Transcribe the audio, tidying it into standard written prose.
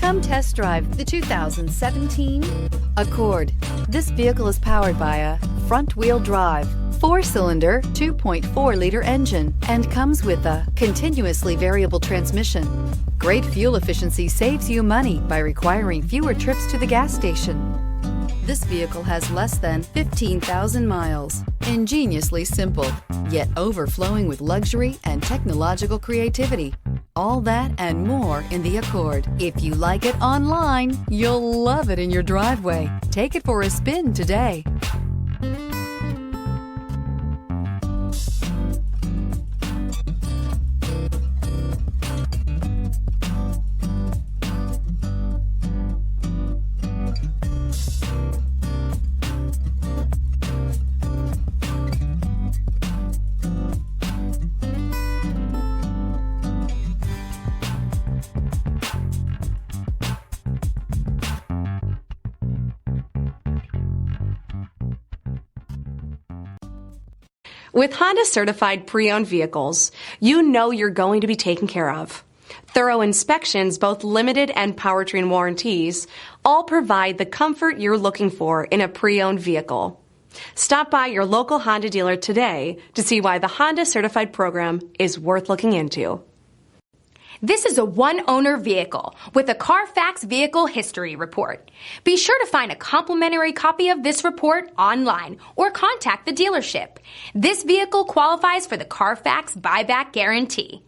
Come test drive the 2017 Accord. This vehicle is powered by a front-wheel drive, 4-cylinder, 2.4-liter engine and comes with a continuously variable transmission. Great fuel efficiency saves you money by requiring fewer trips to the gas station. This vehicle has less than 15,000 miles. Ingeniously simple, yet overflowing with luxury and technological creativity. All that and more in the Accord. If you like it online, you'll love it in your driveway. Take it for a spin today. With Honda certified pre-owned vehicles, you know you're going to be taken care of. Thorough inspections, both limited and powertrain warranties, all provide the comfort you're looking for in a pre-owned vehicle. Stop by your local Honda dealer today to see why the Honda certified program is worth looking into. This is a one-owner vehicle with a Carfax Vehicle History Report. Be sure to find a complimentary copy of this report online or contact the dealership. This vehicle qualifies for the Carfax Buyback Guarantee.